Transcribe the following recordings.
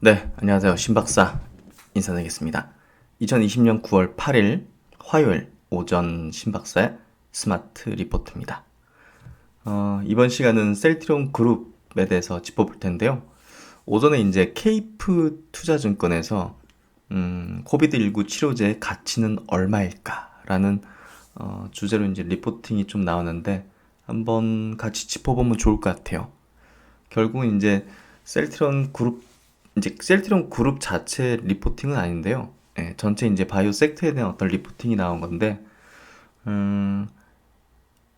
네, 안녕하세요. 신박사 인사드리겠습니다. 2020년 9월 8일 화요일 오전 신박사의 스마트 리포트입니다. 이번 시간은 셀트리온 그룹에 대해서 짚어볼 텐데요. 오전에 이제 케이프 투자증권에서 코비드19 치료제의 가치는 얼마일까라는 주제로 이제 리포팅이 좀 나오는데 한번 같이 짚어보면 좋을 것 같아요. 결국은 이제 셀트리온 그룹 이제 셀트리온 그룹 자체 리포팅은 아닌데요. 예, 전체 이제 바이오 섹터에 대한 어떤 리포팅이 나온 건데,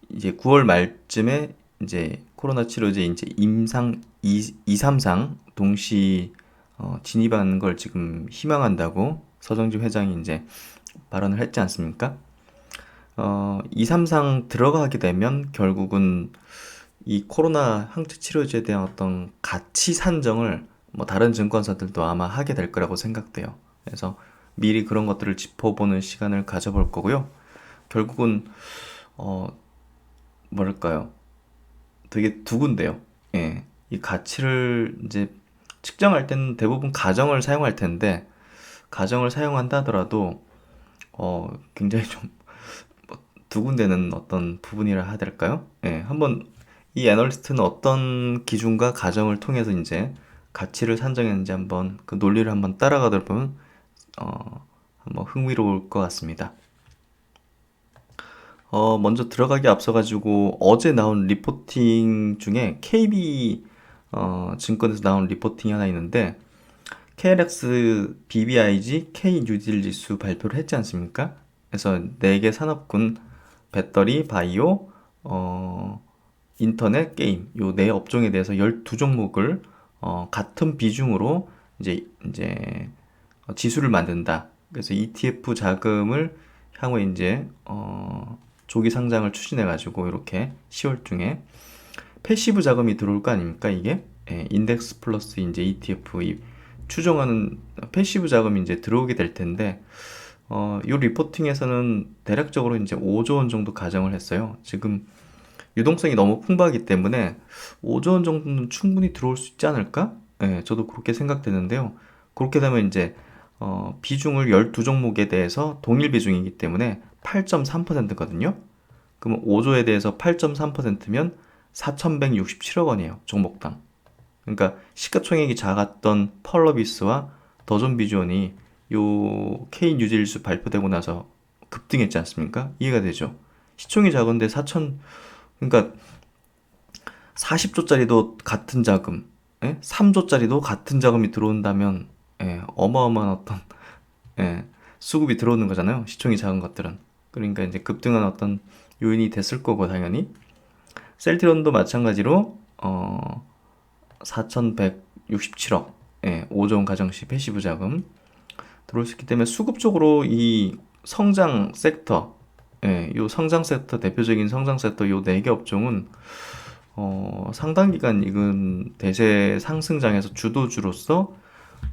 이제 9월 말쯤에 이제 코로나 치료제 이제 임상 2, 3상 동시 진입하는 걸 지금 희망한다고 서정지 회장이 이제 발언을 했지 않습니까? 2, 3상 들어가게 되면 결국은 이 코로나 항체 치료제에 대한 어떤 가치 산정을 뭐 다른 증권사들도 아마 하게 될 거라고 생각돼요. 그래서 미리 그런 것들을 짚어보는 시간을 가져볼 거고요. 결국은 어 뭐랄까요? 되게 두근데요. 예. 이 가치를 이제 측정할 때는 대부분 가정을 사용할 텐데 가정을 사용한다 하더라도 굉장히 좀 두근대는 어떤 부분이라 해야 될까요? 예. 한번 이 애널리스트는 어떤 기준과 가정을 통해서 이제 가치를 산정했는지 한번 그 논리를 한번 따라가다 보면 한번 흥미로울 것 같습니다. 먼저 들어가기 앞서가지고 어제 나온 리포팅 중에 KB 증권에서 나온 리포팅이 하나 있는데 KLX BBIG K 뉴딜 지수 발표를 했지 않습니까? 그래서 4개 산업군 배터리, 바이오, 인터넷, 게임 요 네 업종에 대해서 12종목을 같은 비중으로 이제 지수를 만든다. 그래서 ETF 자금을 향후에 이제 조기 상장을 추진해 가지고 이렇게 10월 중에 패시브 자금이 들어올 거 아닙니까 이게? 예, 인덱스 플러스 이제 ETF 이 추정하는 패시브 자금이 이제 들어오게 될 텐데 이 리포팅에서는 대략적으로 이제 5조 원 정도 가정을 했어요. 지금 유동성이 너무 풍부하기 때문에 5조 원 정도는 충분히 들어올 수 있지 않을까? 예, 저도 그렇게 생각되는데요. 그렇게 되면 이제 비중을 12종목에 대해서 동일 비중이기 때문에 8.3%거든요. 그러면 5조에 대해서 8.3%면 4,167억 원이에요. 종목당. 그러니까 시가총액이 작았던 펄러비스와 더존 비주얼이 요 K 뉴질스 발표되고 나서 급등했지 않습니까? 이해가 되죠? 시총이 작은데 4천 그러니까 40조짜리도 같은 자금, 3조짜리도 같은 자금이 들어온다면 어마어마한 어떤 수급이 들어오는 거잖아요. 시총이 작은 것들은. 그러니까 이제 급등한 어떤 요인이 됐을 거고 당연히 셀트리온도 마찬가지로 4,167억 5조 원 가정시 패시브 자금 들어올 수 있기 때문에 수급적으로 이 성장 섹터 요 성장 섹터 대표적인 성장 섹터 요 4개 업종은 상당 기간 이건 대세 상승장에서 주도주로서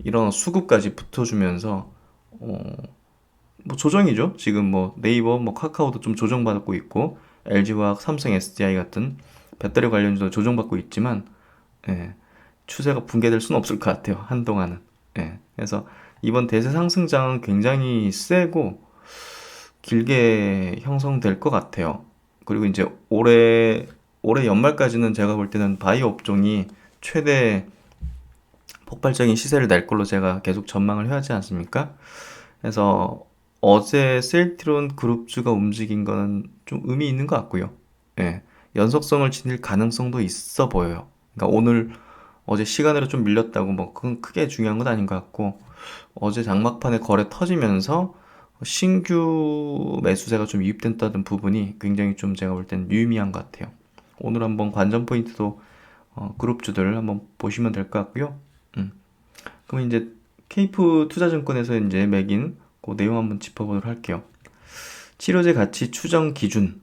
이런 수급까지 붙어주면서 뭐 조정이죠. 지금 뭐 네이버, 뭐 카카오도 좀 조정받고 있고 LG화학, 삼성, SDI 같은 배터리 관련주도 조정받고 있지만 예, 추세가 붕괴될 수는 없을 것 같아요. 한동안은. 예, 그래서 이번 대세 상승장은 굉장히 세고 길게 형성될 것 같아요. 그리고 이제 올해 연말까지는 제가 볼 때는 바이오 업종이 최대 폭발적인 시세를 낼 걸로 제가 계속 전망을 해야지 않습니까? 그래서 어제 셀트리온 그룹주가 움직인 거는 좀 의미 있는 것 같고요. 예, 연속성을 지닐 가능성도 있어 보여요. 그러니까 어제 시간으로 좀 밀렸다고 뭐 그건 크게 중요한 건 아닌 것 같고 어제 장막판에 거래 터지면서 신규 매수세가 좀 유입된다는 부분이 굉장히 좀 제가 볼 때는 유의미한 것 같아요. 오늘 한번 관전 포인트도 그룹주들 한번 보시면 될 것 같고요. 그럼 이제 케이프 투자증권에서 이제 매긴 그 내용 한번 짚어보도록 할게요. 치료제 가치 추정 기준.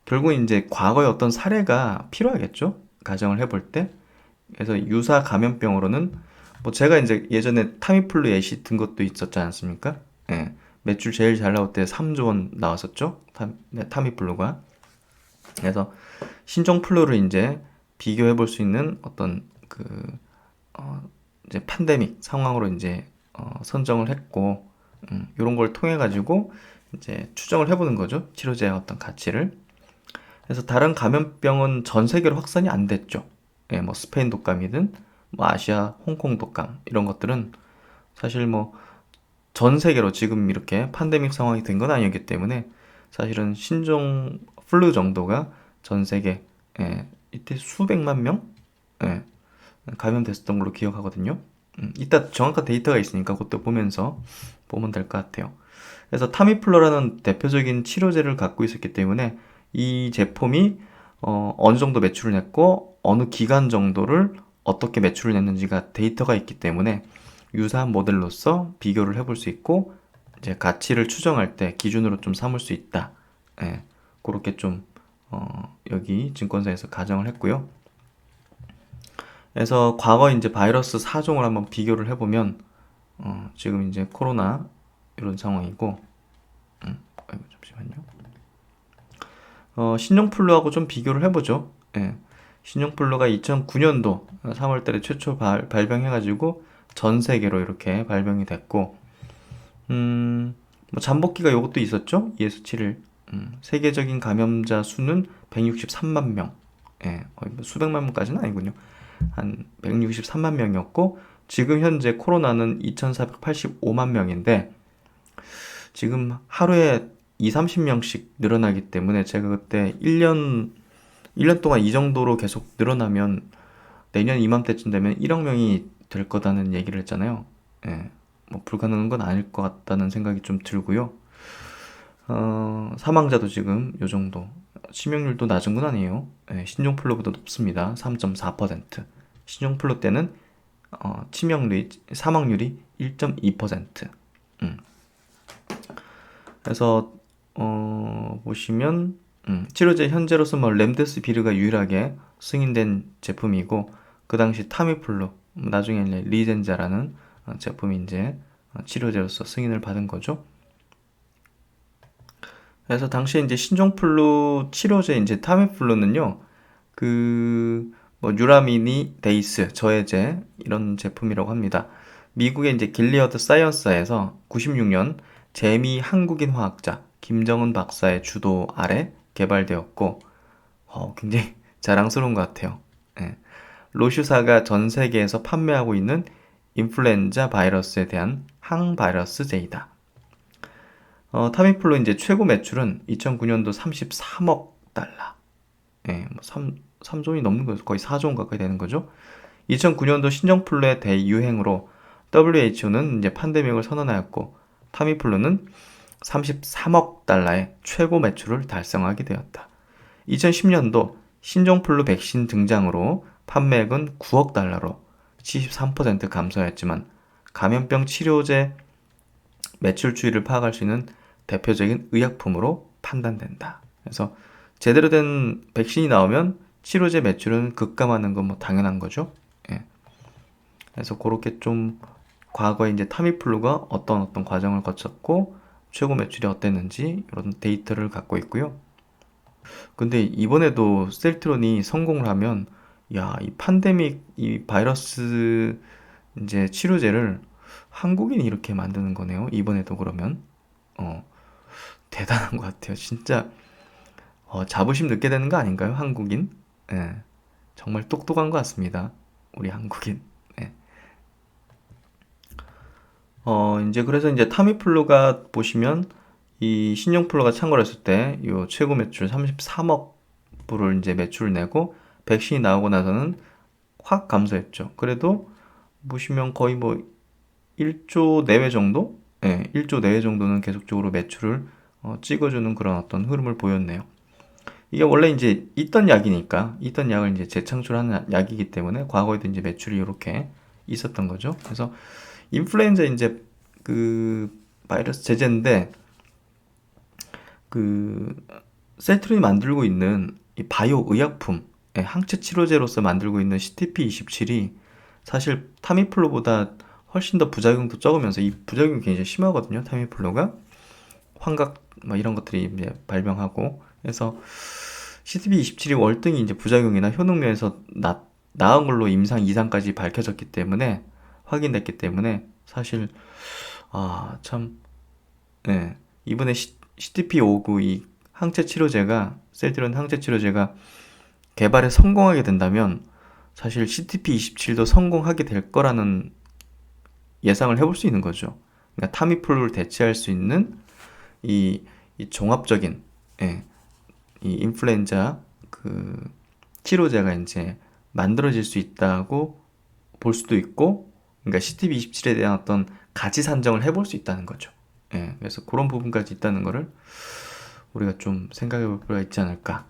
결국 이제 과거의 어떤 사례가 필요하겠죠? 가정을 해볼 때. 그래서 유사 감염병으로는 뭐 제가 이제 예전에 타미플루 애시 든 것도 있었지 않습니까? 예. 매출 제일 잘 나올 때 3조 원 나왔었죠? 타미플루가. 그래서 신종플루를 이제 비교해 볼 수 있는 어떤 그 이제 팬데믹 상황으로 이제 선정을 했고, 이런 걸 통해 가지고 이제 추정을 해보는 거죠. 치료제의 어떤 가치를. 그래서 다른 감염병은 전 세계로 확산이 안 됐죠. 예, 뭐 스페인 독감이든 뭐 아시아 홍콩 독감 이런 것들은 사실 뭐 전 세계로 지금 이렇게 팬데믹 상황이 된 건 아니었기 때문에 사실은 신종 플루 정도가 전 세계, 예, 이때 수백만 명, 예, 감염됐었던 걸로 기억하거든요. 이따 정확한 데이터가 있으니까 그것도 보면서 보면 될 것 같아요. 그래서 타미플루라는 대표적인 치료제를 갖고 있었기 때문에 이 제품이 어느 정도 매출을 냈고 어느 기간 정도를 어떻게 매출을 냈는지가 데이터가 있기 때문에 유사한 모델로서 비교를 해볼 수 있고 이제 가치를 추정할 때 기준으로 좀 삼을 수 있다. 예, 그렇게 좀 여기 증권사에서 가정을 했고요. 그래서 과거 이제 바이러스 4종을 한번 비교를 해보면 지금 이제 코로나 이런 상황이고, 아이고 잠시만요. 신종플루하고 좀 비교를 해보죠. 예. 신종플루가 2009년도 3월달에 최초 발병해가지고 전 세계로 이렇게 발병이 됐고, 뭐 잠복기가 이것도 있었죠. 2에서 7일. 세계적인 감염자 수는 163만 명. 예, 뭐 수백만 명까지는 아니군요. 한 163만 명이었고, 지금 현재 코로나는 2,485만 명인데, 지금 하루에 2, 30명씩 늘어나기 때문에 제가 그때 1년 동안 이 정도로 계속 늘어나면 내년 이맘때쯤 되면 1억 명이 될 거다는 얘기를 했잖아요. 예, 뭐 불가능한 건 아닐 것 같다는 생각이 좀 들고요. 사망자도 지금 요 정도. 치명률도 낮은 건 아니에요. 예, 신종플루보다 높습니다. 3.4%. 신종플루 때는 사망률이 1.2%. 그래서 보시면 치료제 현재로서 뭐 렘데스비르가 유일하게 승인된 제품이고 그 당시 타미플루, 나중에 이제 리젠자라는 제품이 이제 치료제로서 승인을 받은 거죠. 그래서 당시에 이제 신종플루 치료제 이제 타미플루는요, 뭐 유라미니 데이스 저해제 이런 제품이라고 합니다. 미국의 이제 길리어드 사이언스에서 96년 재미 한국인 화학자 김정은 박사의 주도 아래 개발되었고, 굉장히 자랑스러운 것 같아요. 예. 로슈사가 전 세계에서 판매하고 있는 인플루엔자 바이러스에 대한 항바이러스제이다. 타미플루 이제 최고 매출은 2009년도 33억 달러. 예, 뭐 3조이 넘는 거죠. 거의 4조 가까이 되는 거죠. 2009년도 신종플루의 대유행으로 WHO는 이제 팬데믹을 선언하였고, 타미플루는 33억 달러의 최고 매출을 달성하게 되었다. 2010년도 신종플루 백신 등장으로 판매액은 9억 달러로 73% 감소하였지만 감염병 치료제 매출 추이를 파악할 수 있는 대표적인 의약품으로 판단된다. 그래서 제대로 된 백신이 나오면 치료제 매출은 급감하는 건 뭐 당연한 거죠. 예. 그래서 그렇게 좀 과거에 이제 타미플루가 어떤 과정을 거쳤고 최고 매출이 어땠는지 이런 데이터를 갖고 있고요. 근데 이번에도 셀트론이 성공을 하면 야, 이 팬데믹 이 바이러스 이제 치료제를 한국인이 이렇게 만드는 거네요. 이번에도 그러면 대단한 것 같아요. 진짜 자부심 느끼게 되는 거 아닌가요? 한국인? 예. 정말 똑똑한 것 같습니다. 우리 한국인. 예. 이제 그래서 이제 타미플루가 보시면 이 신종플루가 창궐 했을 때 요 최고 매출 33억 불을 이제 매출을 내고 백신이 나오고 나서는 확 감소했죠. 그래도 보시면 거의 뭐 1조 내외 정도? 예, 1조 내외 정도는 계속적으로 매출을 찍어주는 그런 어떤 흐름을 보였네요. 이게 원래 이제 있던 약이니까 있던 약을 이제 재창출하는 약이기 때문에 과거에도 이제 매출이 이렇게 있었던 거죠. 그래서 인플루엔자 이제 그 바이러스 제제인데 그 셀트론이 만들고 있는 이 바이오 의약품, 항체 치료제로서 만들고 있는 CTP27이 사실 타미플루보다 훨씬 더 부작용도 적으면서 이 부작용이 굉장히 심하거든요. 타미플루가 환각 뭐 이런 것들이 이제 발병하고 그래서 CTP27이 월등히 이제 부작용이나 효능 면에서 나은 걸로 임상 이상까지 밝혀졌기 때문에 확인됐기 때문에 사실 참 네, 이번에 CTP59 이 항체 치료제가 셀트리온 항체 치료제가 개발에 성공하게 된다면 사실 CTP27도 성공하게 될 거라는 예상을 해볼 수 있는 거죠. 그러니까 타미플루를 대체할 수 있는 이 종합적인 예, 이 인플루엔자 그 치료제가 이제 만들어질 수 있다고 볼 수도 있고, 그러니까 CTP27에 대한 어떤 가치 산정을 해볼 수 있다는 거죠. 예, 그래서 그런 부분까지 있다는 거를 우리가 좀 생각해 볼 필요가 있지 않을까.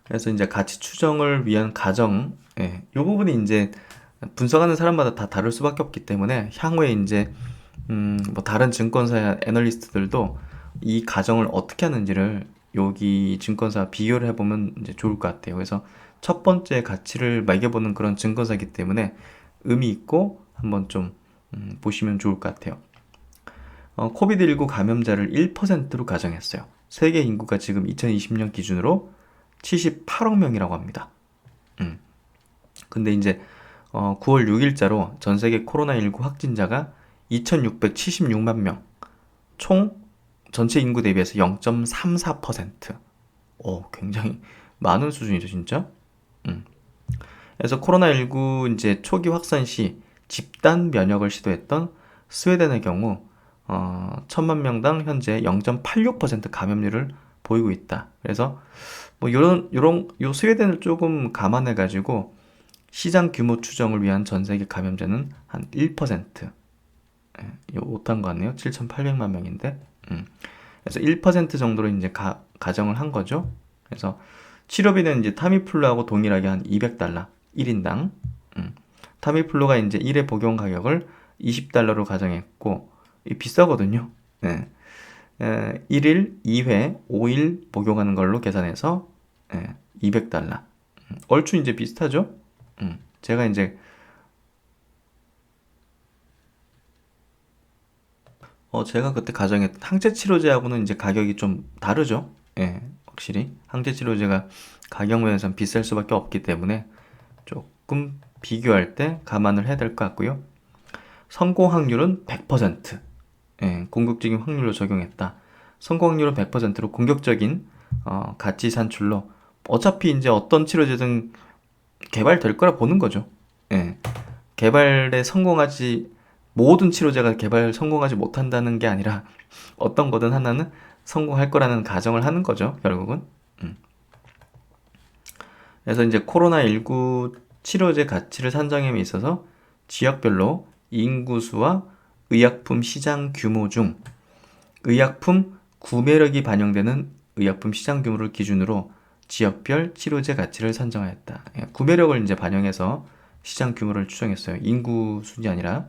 그래서 이제 가치 추정을 위한 가정, 이 부분이 이제 분석하는 사람마다 다 다를 수밖에 없기 때문에 향후에 이제 뭐 다른 증권사 애널리스트들도 이 가정을 어떻게 하는지를 여기 증권사 비교를 해보면 이제 좋을 것 같아요. 그래서 첫 번째 가치를 매겨보는 그런 증권사이기 때문에 의미 있고 한번 좀 보시면 좋을 것 같아요. 코비드19 감염자를 1%로 가정했어요. 세계 인구가 지금 2020년 기준으로 78억 명이라고 합니다. 근데 이제 9월 6일자로 전 세계 코로나19 확진자가 2,676만 명, 총 전체 인구 대비해서 0.34%. 굉장히 많은 수준이죠, 진짜. 그래서 코로나19 이제 초기 확산 시 집단 면역을 시도했던 스웨덴의 경우 1,000만 명당 현재 0.86% 감염률을 보이고 있다. 그래서 뭐 요 스웨덴을 조금 감안해 가지고 시장 규모 추정을 위한 전 세계 감염자는 한 1%. 이거 못한 거 같네요. 7,800만 명인데. 그래서 1% 정도로 이제 가정을 한 거죠. 그래서 치료비는 이제 타미플루하고 동일하게 한 200달러 1인당. 타미플루가 이제 1회 복용 가격을 20달러로 가정했고, 이 비싸거든요. 네. 1일 2회 5일 복용하는 걸로 계산해서 200달러. 얼추 이제 비슷하죠? 제가 이제 제가 그때 가정했던 항체 치료제하고는 이제 가격이 좀 다르죠. 예, 확실히 항체 치료제가 가격 면에서는 비쌀 수밖에 없기 때문에 조금 비교할 때 감안을 해야 될 것 같고요. 성공 확률은 100%. 예, 공격적인 확률로 적용했다. 성공 확률은 100%로 공격적인 가치 산출로 어차피 이제 어떤 치료제든 개발될 거라 보는 거죠. 예. 개발에 성공하지 모든 치료제가 개발 성공하지 못한다는 게 아니라 어떤 거든 하나는 성공할 거라는 가정을 하는 거죠, 결국은. 그래서 이제 코로나19 치료제 가치를 산정함에 있어서 지역별로 인구수와 의약품 시장 규모 중 의약품 구매력이 반영되는 의약품 시장 규모를 기준으로 지역별 치료제 가치를 산정하였다. 구매력을 이제 반영해서 시장 규모를 추정했어요. 인구 순이 아니라.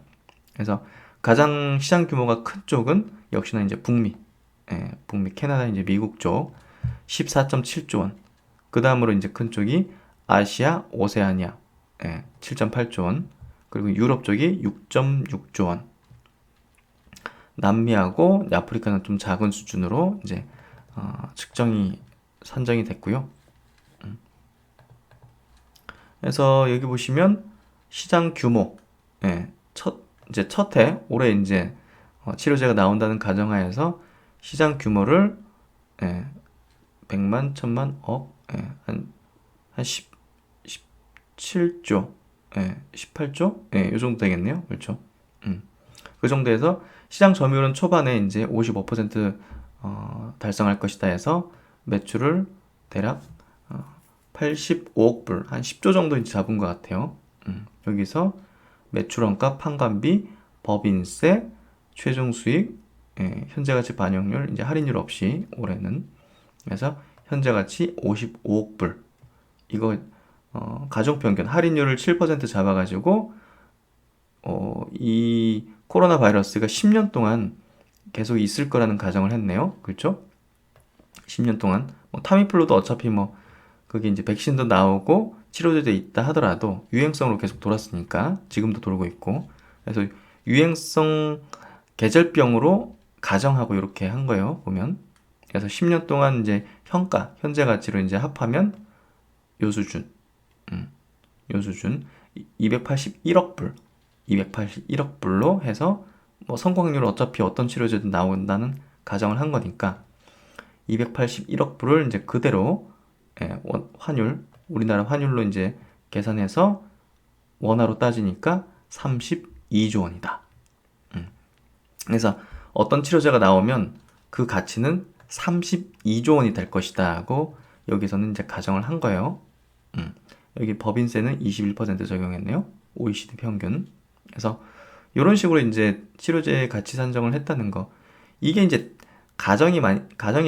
그래서 가장 시장 규모가 큰 쪽은 역시나 이제 북미, 북미, 캐나다, 이제 미국 쪽 14.7조 원. 그 다음으로 이제 큰 쪽이 아시아, 오세아니아 7.8조 원. 그리고 유럽 쪽이 6.6조 원. 남미하고 아프리카는 좀 작은 수준으로 이제 산정이 됐고요. 그래서 여기 보시면 시장 규모, 첫 해 올해 이제 치료제가 나온다는 가정하에서 시장 규모를 100만, 1000만, 억, 한 17조, 18조, 이 정도 되겠네요. 그렇죠? 그 정도에서 시장 점유율은 초반에 이제 55% 달성할 것이다 해서 매출을 대략 85억 불, 한 10조 정도 이제 잡은 것 같아요. 여기서 매출원가, 판관비, 법인세, 최종 수익, 현재 가치 반영률, 이제 할인율 없이 올해는. 그래서 현재 가치 55억 불. 이거 가정평균 할인율을 7% 잡아가지고 이 코로나 바이러스가 10년 동안 계속 있을 거라는 가정을 했네요. 그렇죠? 10년 동안 타미플루도 어차피 그게 이제 백신도 나오고 치료제도 있다 하더라도 유행성으로 계속 돌았으니까 지금도 돌고 있고, 그래서 유행성 계절병으로 가정하고 이렇게 한 거예요, 보면. 그래서 10년 동안 이제 현재 가치로 이제 합하면 요 수준, 요 수준 281억 불, 281억 불로 해서 뭐 성공 확률은 어차피 어떤 치료제든 나온다는 가정을 한 거니까 281억 불을 이제 그대로 환율, 우리나라 환율로 이제 계산해서 원화로 따지니까 32조 원이다. 그래서 어떤 치료제가 나오면 그 가치는 32조 원이 될 것이다 하고 여기서는 이제 가정을 한 거예요. 여기 법인세는 21% 적용했네요. OECD 평균. 그래서 이런 식으로 이제 치료제 가치 산정을 했다는 거. 이게 이제 가정이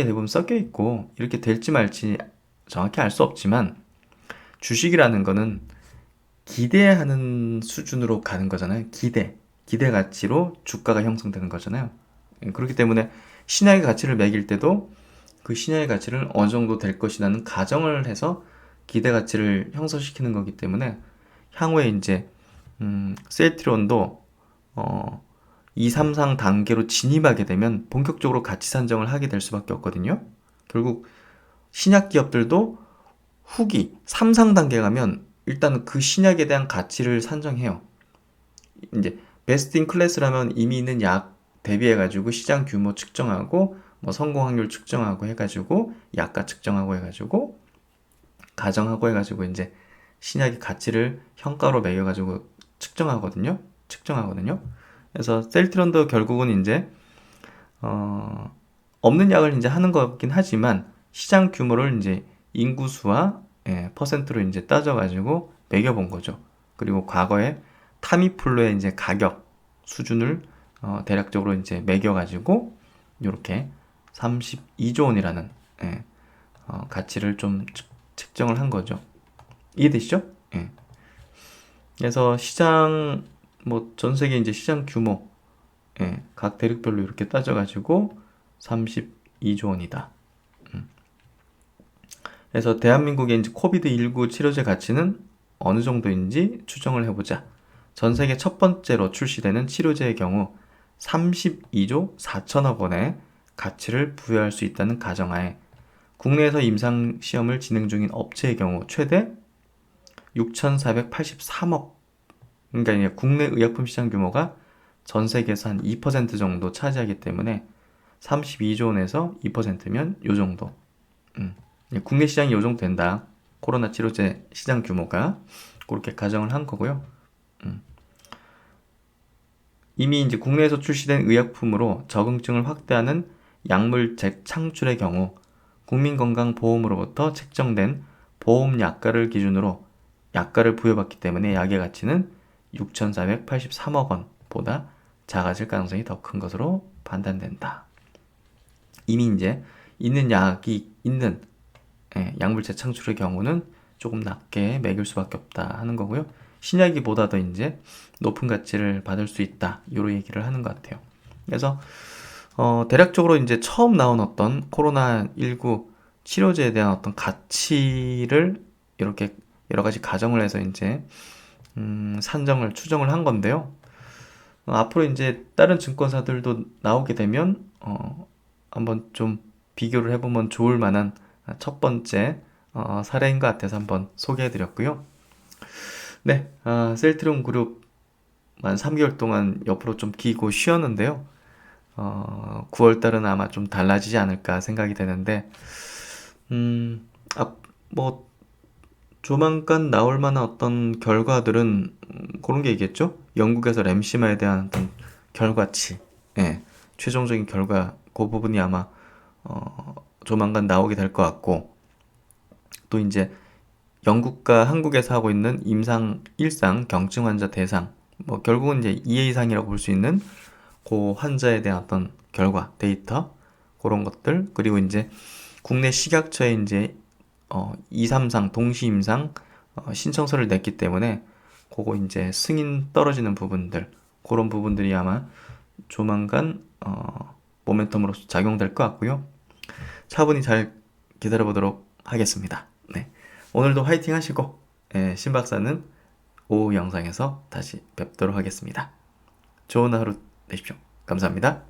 대부분 섞여 있고 이렇게 될지 말지 정확히 알 수 없지만 주식이라는 거는 기대하는 수준으로 가는 거잖아요. 기대 가치로 주가가 형성되는 거잖아요. 그렇기 때문에 신약의 가치를 매길 때도 그 신약의 가치를 어느 정도 될 것이라는 가정을 해서 기대 가치를 형성시키는 거기 때문에 향후에 이제 셀트리온도 2, 3, 4 단계로 진입하게 되면 본격적으로 가치 산정을 하게 될 수밖에 없거든요. 결국 신약 기업들도 후기 3, 4 단계 가면 일단 그 신약에 대한 가치를 산정해요. 이제 베스트 인 클래스라면 이미 있는 약 대비해 가지고 시장 규모 측정하고 뭐 성공 확률 측정하고 해 가지고 약가 측정하고 해 가지고 가정하고 해 가지고 이제 신약의 가치를 현가로 매겨 가지고 측정하거든요. 그래서 셀트론도 결국은 이제 없는 약을 이제 하는 거긴 하지만 시장 규모를 이제 인구수와 퍼센트로 이제 따져가지고 매겨본 거죠. 그리고 과거에 타미플루의 이제 가격 수준을 대략적으로 이제 매겨가지고 이렇게 32조 원이라는 가치를 좀 측정을 한 거죠. 이해되시죠? 예. 그래서 시장 뭐 전 세계 이제 시장 규모 각 대륙별로 이렇게 따져가지고 32조 원이다. 그래서 대한민국의 이제 코비드19 치료제 가치는 어느 정도인지 추정을 해보자. 전 세계 첫 번째로 출시되는 치료제의 경우 32조 4천억 원의 가치를 부여할 수 있다는 가정하에 국내에서 임상 시험을 진행 중인 업체의 경우 최대 6,483억, 그러니까 국내 의약품 시장 규모가 전 세계에서 한 2% 정도 차지하기 때문에 32조 원에서 2%면 요 정도. 국내 시장이 요 정도 된다. 코로나 치료제 시장 규모가 그렇게 가정을 한 거고요. 이미 이제 국내에서 출시된 의약품으로 적응증을 확대하는 약물 재창출의 경우 국민건강보험으로부터 책정된 보험약가를 기준으로 약가를 부여받기 때문에 약의 가치는 6,483억 원보다 작아질 가능성이 더 큰 것으로 판단된다. 이미 이제 있는 약이 있는 약물 재창출의 경우는 조금 낮게 매길 수밖에 없다 하는 거고요. 신약이보다 더 이제 높은 가치를 받을 수 있다. 이런 얘기를 하는 것 같아요. 그래서 대략적으로 이제 처음 나온 어떤 코로나19 치료제에 대한 어떤 가치를 이렇게 여러 가지 가정을 해서 이제 추정을 한 건데요. 앞으로 이제 다른 증권사들도 나오게 되면 한번 좀 비교를 해보면 좋을 만한 첫 번째 사례인 것 같아서 한번 소개해드렸고요. 네, 셀트리온 그룹 한 3개월 동안 옆으로 좀 기고 쉬었는데요. 9월달은 아마 좀 달라지지 않을까 생각이 되는데, 뭐, 조만간 나올 만한 어떤 결과들은 그런 게 있겠죠? 영국에서 램시마에 대한 어떤 결과치, 최종적인 결과, 그 부분이 아마 조만간 나오게 될 것 같고, 또 이제 영국과 한국에서 하고 있는 임상 1상 경증 환자 대상, 뭐 결국은 이제 2A 이상이라고 볼 수 있는 그 환자에 대한 어떤 결과, 데이터, 그런 것들, 그리고 이제 국내 식약처에 이제 2, 3상 동시 임상 신청서를 냈기 때문에 그거 이제 승인 떨어지는 부분들, 그런 부분들이 아마 조만간 모멘텀으로 작용될 것 같고요. 차분히 잘 기다려 보도록 하겠습니다. 네. 오늘도 화이팅 하시고 신 박사는 오후 영상에서 다시 뵙도록 하겠습니다. 좋은 하루 되십시오. 감사합니다.